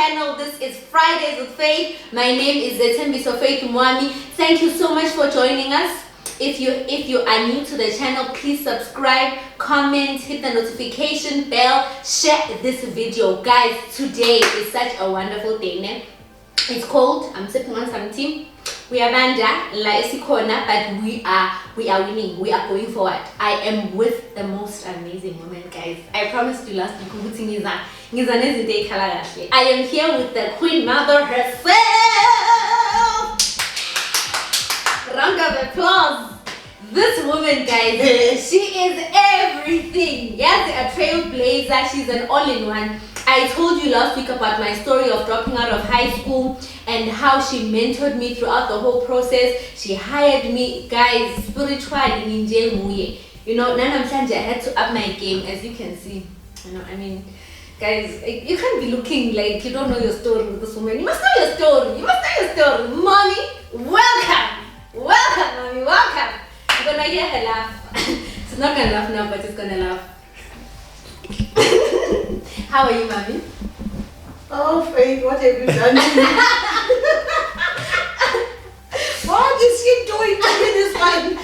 channel. This is Fridays with Faith. My name is Faith Mwami. Thank you so much for joining us. If you are new to the channel, please subscribe, comment, hit the notification bell, share this video. Guys, today is such a wonderful day, ne? It's cold. I'm sipping on some tea. We are banda, but we are winning. We are going forward. I am with the most amazing woman, guys. I promised you last week. I am here with the Queen Mother herself. Round of applause. This woman, guys, she is everything. Yes, a trailblazer. She's an all-in-one. I told you last week about my story of dropping out of high school and how she mentored me throughout the whole process. She hired me, guys, spiritually. You know, Nanamshanje, I had to up my game, as you can see. You know, I mean, guys, you can't be looking like you don't know your story with this woman. You must know your story. You must know your story. Mommy, welcome. Welcome, mommy, welcome. You're gonna hear her laugh. She's not gonna laugh now, but she's gonna laugh. How are you, mommy? Oh, Faith, what have you done to me? What is she doing to me this time?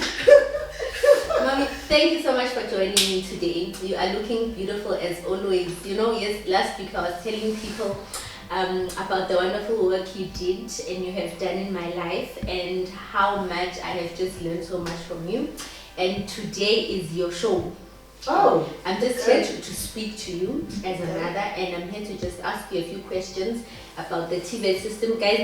Mommy, thank you so much for joining me today. You are looking beautiful as always. You know, yes, last week I was telling people about the wonderful work you did and you have done in my life and how much I have just learned so much from you. And today is your show. Oh, I'm just here to speak to you as a mother, and I'm here to just ask you a few questions about the Tvet system. Guys,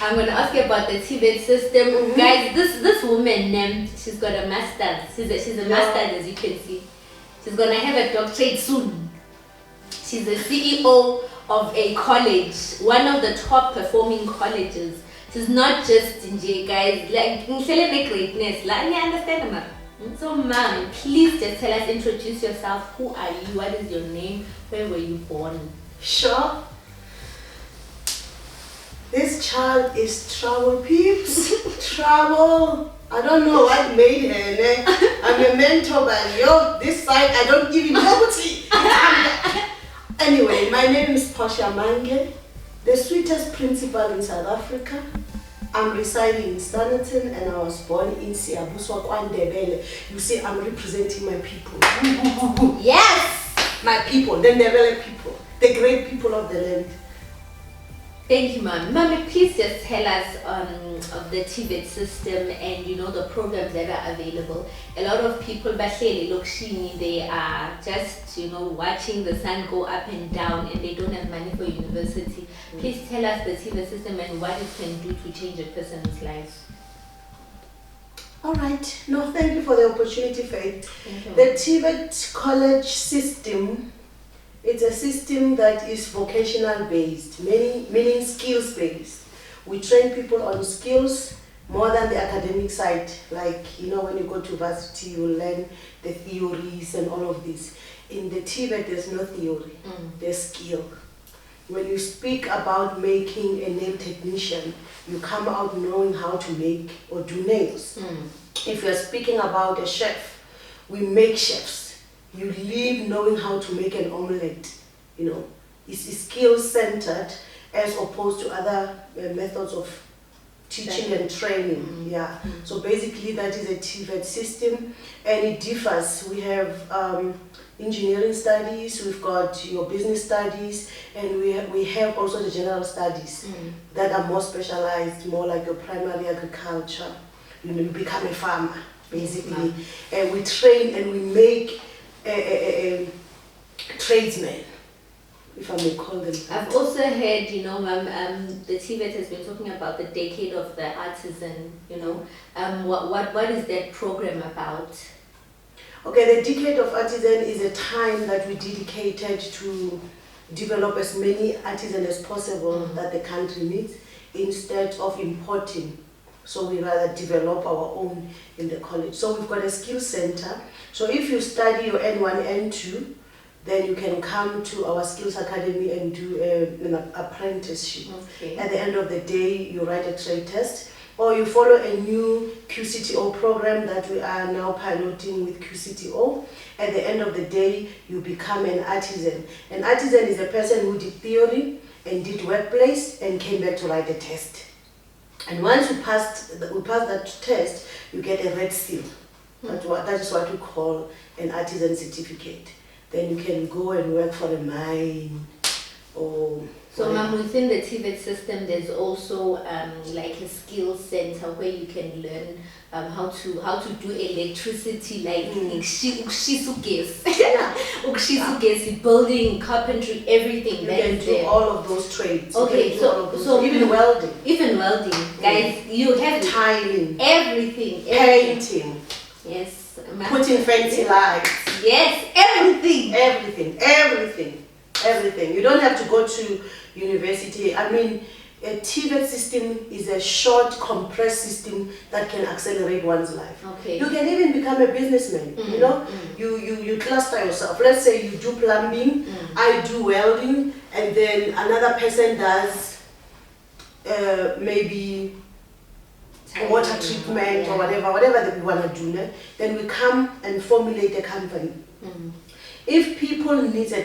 I'm going to ask you about the Tvet system. Mm-hmm. Guys, this woman, she's got a master's. She's a master's, as you can see. She's going to have a doctorate soon. She's the CEO of a college, one of the top performing colleges. She's not just in J, guys, like greatness. Like, you understand, ma'am? So, ma'am, please just tell us, introduce yourself. Who are you? What is your name? Where were you born? Sure. This child is trouble, peeps. Trouble. I don't know what made her. Ne? I'm a mentor, but yo, this side I don't even know. Anyway, my name is Portia Mange, the sweetest principal in South Africa. I'm residing in Standerton and I was born in Siabuswa, Kwandebele. You see, I'm representing my people. Yes! My people, the Ndebele people, the great people of the land. Thank you, ma'am. Mommy, please just tell us of the Tvet system and you know the programs that are available. A lot of people, they are just watching the sun go up and down and they don't have money for university. Please tell us the Tvet system and what it can do to change a person's life. All right. No, thank you for the opportunity, Faith. The Tvet college system. It's a system that is vocational based, meaning skills based. We train people on skills more than the academic side. Like, when you go to varsity, you learn the theories and all of this. In the Tvet, there's no theory, there's skill. When you speak about making a nail technician, you come out knowing how to make or do nails. If you're speaking about a chef, we make chefs. You leave knowing how to make an omelette. It's skill-centered as opposed to other methods of teaching and training. Yeah. So basically that is a Tvet system and it differs. We have engineering studies, we've got your business studies, and we have also the general studies that are more specialized, more like your primary agriculture. You become a farmer, basically. And we train and we make tradesmen, if I may call them. I've also heard, the Tvet has been talking about the decade of the artisan, what is that program about? Okay, the decade of artisan is a time that we dedicated to develop as many artisans as possible that the country needs instead of importing. So we rather develop our own in the college. So we've got a skill center. So if you study your N1, N2, then you can come to our skills academy and do an apprenticeship. Okay. At the end of the day, you write a trade test or you follow a new QCTO program that we are now piloting with QCTO. At the end of the day, you become an artisan. An artisan is a person who did theory and did workplace and came back to write a test. And once we pass that test, you get a red seal. That is what we call an artisan certificate. Then you can go and work for a mine or... So ma'am, within the Tvet system, there's also like a skill center where you can learn how to do electricity, like building, carpentry, everything. You can do all of those trades. Okay, so even welding. Even welding, guys, you have tiling, everything. Painting. Yes. Putting fancy lights. Yes, everything. You don't have to go to university. I mean, a Tvet system is a short, compressed system that can accelerate one's life. Okay. You can even become a businessman. You know, you cluster yourself. Let's say you do plumbing, I do welding, and then another person does maybe water treatment or whatever that we want to do. Then we come and formulate a company. If people need an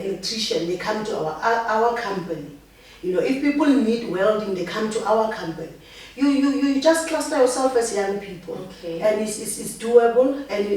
electrician, they come to our company. You know, if people need welding, they come to our company. You just cluster yourself as young people, and it's doable, and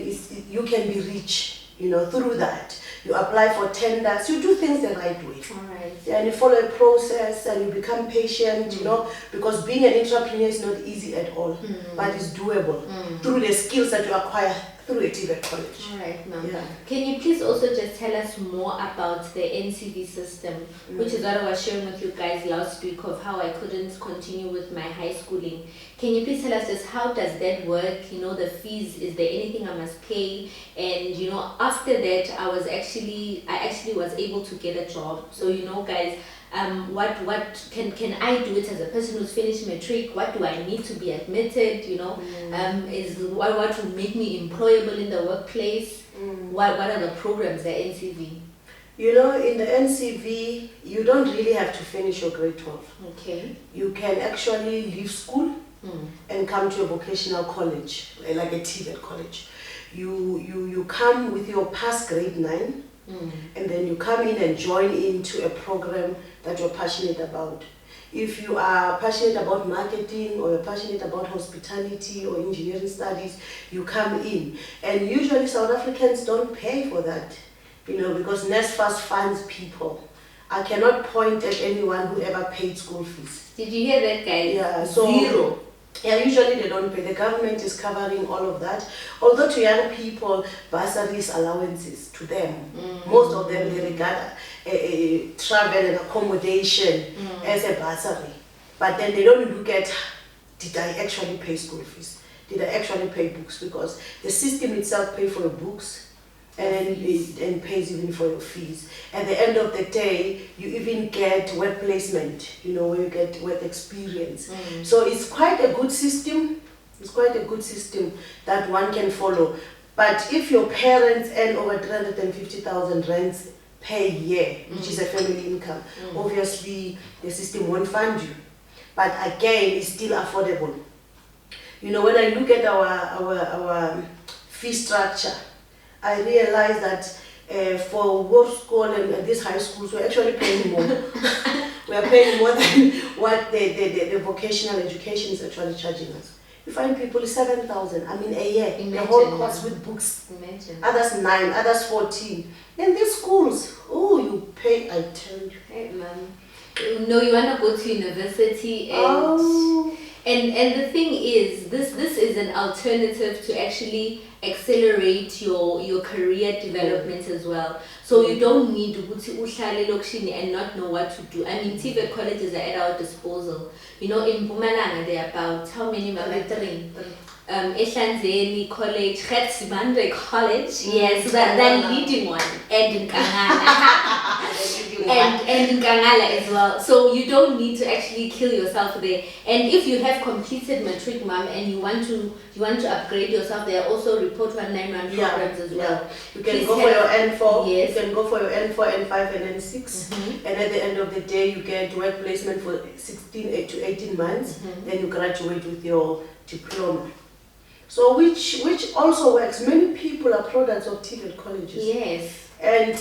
you can be rich. You know, through that. You apply for tenders, you do things the right way. Alright. And you follow a process and you become patient, you know, because being an entrepreneur is not easy at all, but it's doable through the skills that you acquire through a Tvet college. Alright, ma'am. Yeah. Can you please also just tell us more about the NCV system, which is what I was sharing with you guys last week of how I couldn't continue with my high schooling. Can you please tell us just how does that work? You know, the fees, is there anything I must pay? And you know, after that I actually was able to get a job. So you know guys, what can I do it as a person who's finished matric? What do I need to be admitted? You know, is what will make me employable in the workplace? What are the programs at NCV? You know, in the NCV, you don't really have to finish your grade 12. Okay. You can actually leave school and come to a vocational college, like a Tvet college. You come with your past grade 9, and then you come in and join into a program that you're passionate about. If you are passionate about marketing, or you're passionate about hospitality or engineering studies, you come in. And usually South Africans don't pay for that, you know, because NSFAS funds people. I cannot point at anyone who ever paid school fees. Did you hear that, guys? Yeah, so zero. Yeah, usually they don't pay. The government is covering all of that. Although to young people, bursaries, allowances to them. Most of them, they regard travel and accommodation as a bursary. But then they don't look at, did I actually pay school fees? Did I actually pay books? Because the system itself pays for your books and pays even for your fees. At the end of the day, you even get work placement, you know, where you get work experience. So it's quite a good system. It's quite a good system that one can follow. But if your parents earn over 350,000 rands per year, which is a family income, obviously the system won't fund you. But again, it's still affordable. You know, when I look at our fee structure, I realized that for work school and these high schools, we're actually paying more. We are paying more than what the vocational education is actually charging us. You find people 7,000, I mean a year, the whole course with books. Imagine. Others 9, others 14. And these schools, oh, you pay, I tell you. Hey, ma'am. No, you want to go to university and the thing is, this is an alternative to actually accelerate your career development as well. So you don't need to uhlale lokishini and not know what to do. I mean, Tvet colleges are at our disposal. You know, in Mpumalanga there are about how many? Three. Ehlanzeni College, Getsibandwe College, yes, that leading one, and in Kangana. and Nkangala as well. So you don't need to actually kill yourself there. And if you have completed matric, mom, and you want to upgrade yourself, there are also report 191 programs as well. You can go for your N4. Yes. You can go for your N4, N5, and N6. And at the end of the day, you get work placement for 16 to 18 months. Then you graduate with your diploma. So which also works. Many people are products of Tvet colleges. Yes. And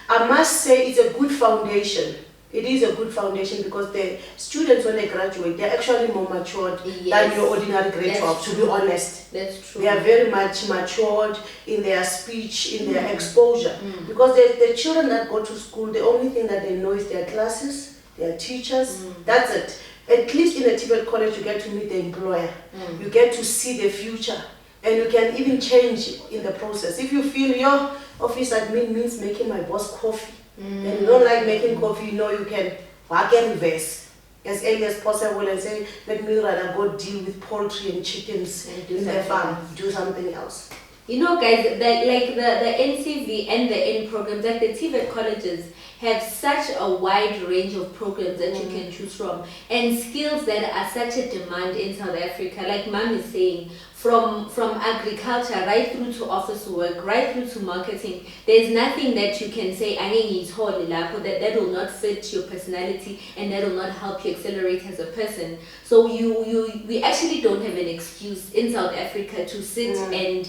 I must say it's a good foundation. It is a good foundation because the students, when they graduate, they're actually more matured than your ordinary grade 12, to be honest. That's true. They are very much matured in their speech, in their exposure. Because the children that go to school, the only thing that they know is their classes, their teachers, that's it. At least in a Tvet college, you get to meet the employer. You get to see the future. And you can even change in the process. If you feel your office admin means making my boss coffee, and you don't like making coffee, you can work and reverse as early as possible and say, let me rather go deal with poultry and chickens in the farm, do something else. Guys, like the NCV and the N programs, like the Tvet colleges have such a wide range of programs that you can choose from, and skills that are such a demand in South Africa. Like Mom is saying, from agriculture right through to office work, right through to marketing, there's nothing that you can say that will not fit your personality and that will not help you accelerate as a person. So we actually don't have an excuse in South Africa to sit and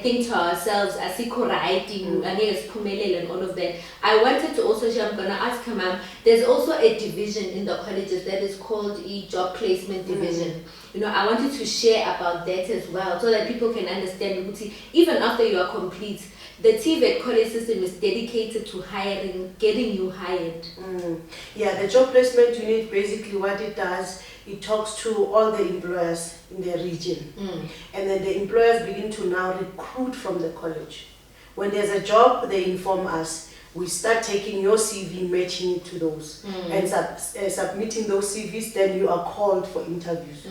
think to ourselves, asikho right, and all of that. I wanted to also share, I'm gonna ask her, Ma'am, there's also a division in the colleges that is called a job placement division. I wanted to share about that as well, so that people can understand, even after you are complete, the Tvet college system is dedicated to getting you hired. Yeah, the job placement unit, basically what it does, it talks to all the employers in the region. And then the employers begin to now recruit from the college. When there's a job, they inform us. We start taking your CV, matching it to those, and submitting those CVs. Then you are called for interviews.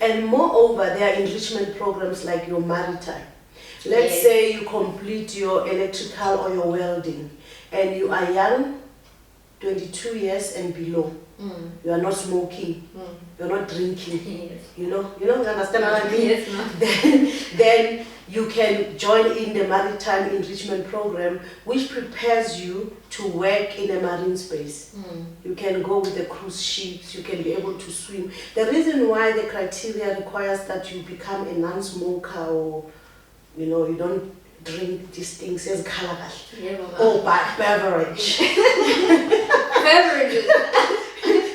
And moreover, there are enrichment programs like your maritime. Let's say you complete your electrical or your welding, and you are young, 22 years and below. You are not smoking. You're not drinking. You don't understand what I mean? Yes, no. Then you can join in the maritime enrichment program, which prepares you to work in a marine space. You can go with the cruise ships. You can be able to swim. The reason why the criteria requires that you become a non-smoker, or you don't drink these things as kalakal or beverage. Beverages.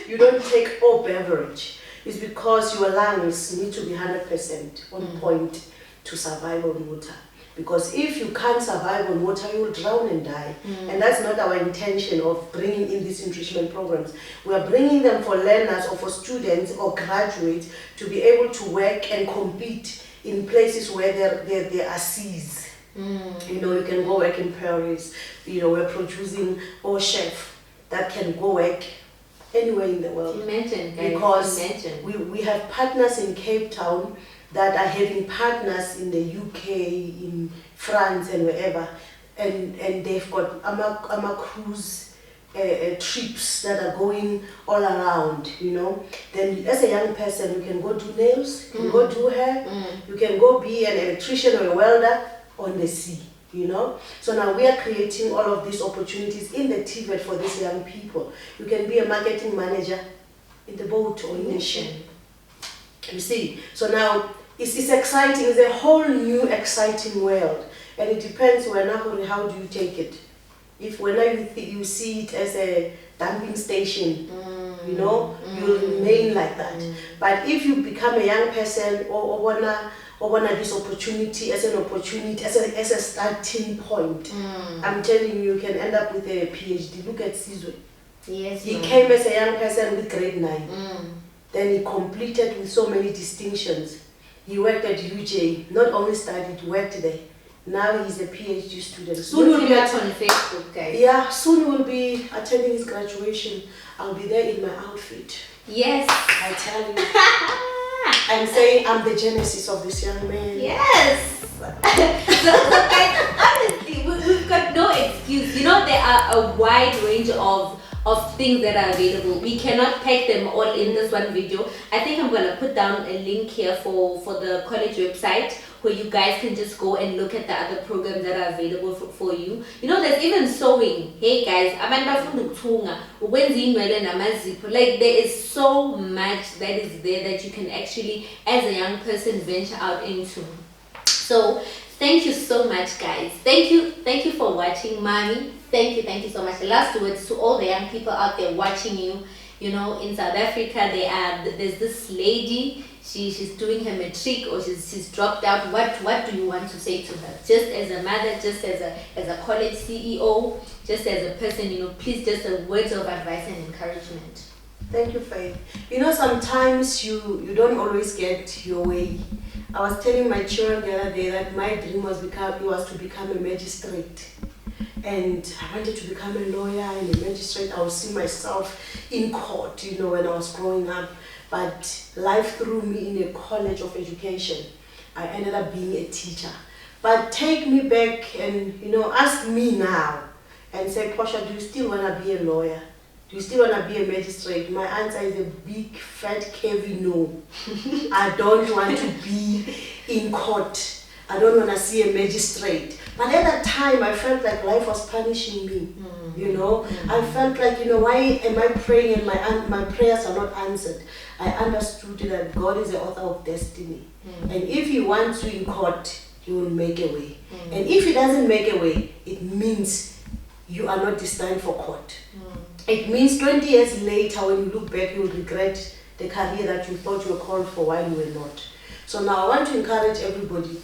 You don't take all beverage. It's because your lungs need to be 100% on point to survive on water. Because if you can't survive on water, you will drown and die. And that's not our intention of bringing in these enrichment programs. We are bringing them for learners or for students or graduates to be able to work and compete in places where there are seas. You can go work in Paris. We're producing all chefs that can go work anywhere in the world. Imagine, guys. Because we have partners in Cape Town that are having partners in the UK, in France, and wherever, and they've got ama cruise trips that are going all around. Then as a young person, you can go do nails, you can go do hair, you can go be an electrician or a welder on the sea. So now we are creating all of these opportunities in the Tvet for these young people. You can be a marketing manager in the boat or in the ship. You see, so now it's exciting. It's a whole new exciting world, and it depends how do you take it. If when you see it as a dumping station, you'll remain like that. But if you become a young person or wanna this opportunity as an opportunity, as a starting point, I'm telling you, you can end up with a PhD. Look at Sizwe. Yes. He came as a young person with grade 9. Then he completed with so many distinctions. He worked at UJ, not only studied, worked there. Now he's a PhD student. Soon will be on Facebook, guys. Yeah, soon we'll be attending his graduation. I'll be there in my outfit. Yes. I tell you. I'm saying I'm the genesis of this young man. Yes. So guys, honestly, we've got no excuse. there are a wide range of things that are available. We cannot pack them all in this one video. I think I'm gonna put down a link here for the college website where you guys can just go and look at the other programs that are available for you. You know, there's even sewing. Hey guys, like there is so much that is there that you can actually, as a young person, venture out into. So thank you so much, guys. Thank you for watching, mommy. Thank you so much. Last words to all the young people out there watching you. You know, in South Africa, there's this lady. She's doing her matric, or she's dropped out. What do you want to say to her? Just as a mother, just as a college CEO, just as a person, you know, please, just a words of advice and encouragement. Thank you, Faith. You know, sometimes you don't always get your way. I was telling my children the other day that my dream was to become a magistrate. And I wanted to become a lawyer and a magistrate. I would see myself in court, you know, when I was growing up. But life threw me in a college of education. I ended up being a teacher. But take me back and, you know, ask me now and say, Portia, do you still want to be a lawyer? Do you still want to be a magistrate? My answer is a big, fat, heavy no. I don't want to be in court. I don't want to see a magistrate. But at that time, I felt like life was punishing me. You know, I felt like, you know, why am I praying and my prayers are not answered? I understood that God is the author of destiny. And if He wants you in court, He will make a way. And if He doesn't make a way, it means you are not destined for court. It means 20 years later, when you look back, you will regret the career that you thought you were called for while you were not. So now I want to encourage everybody,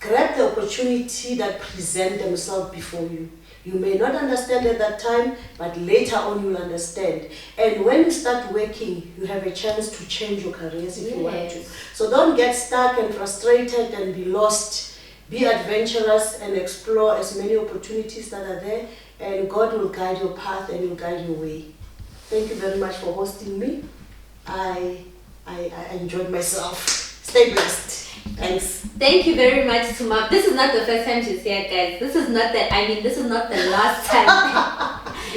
grab the opportunity that present themselves before you. You may not understand at that time, but later on you'll understand. And when you start working, you have a chance to change your careers if you want to. So don't get stuck and frustrated and be lost. Be adventurous and explore as many opportunities that are there, and God will guide your path and will guide your way. Thank you very much for hosting me. I enjoyed myself. Stay blessed. Thanks. Thank you very much to Mom. This is not the first time she's here, guys. This is not the last time.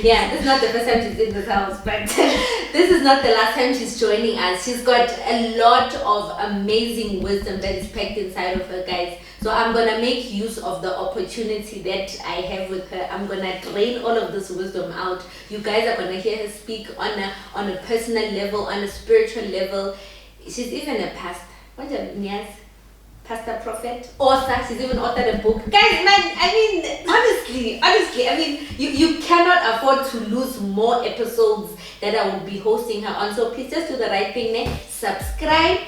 Yeah, this is not the first time she's in this house, but this is not the last time she's joining us. She's got a lot of amazing wisdom that is packed inside of her, guys. So I'm gonna make use of the opportunity that I have with her. I'm gonna drain all of this wisdom out. You guys are gonna hear her speak on a personal level, on a spiritual level. She's even a pastor. What's her name? Pastor, prophet, author. She's even authored a book. Guys, man, I mean, honestly, I mean, you cannot afford to lose more episodes that I will be hosting her on. So please just do the right thing, subscribe,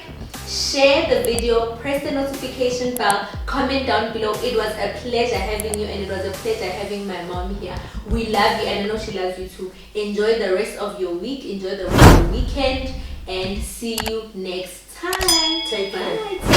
share the video, press the notification bell, comment down below. It was a pleasure having you, and it was a pleasure having my mom here. We love you, and I know she loves you too. Enjoy the rest of your week, enjoy the rest of your weekend, and see you next time. Take care. Bye.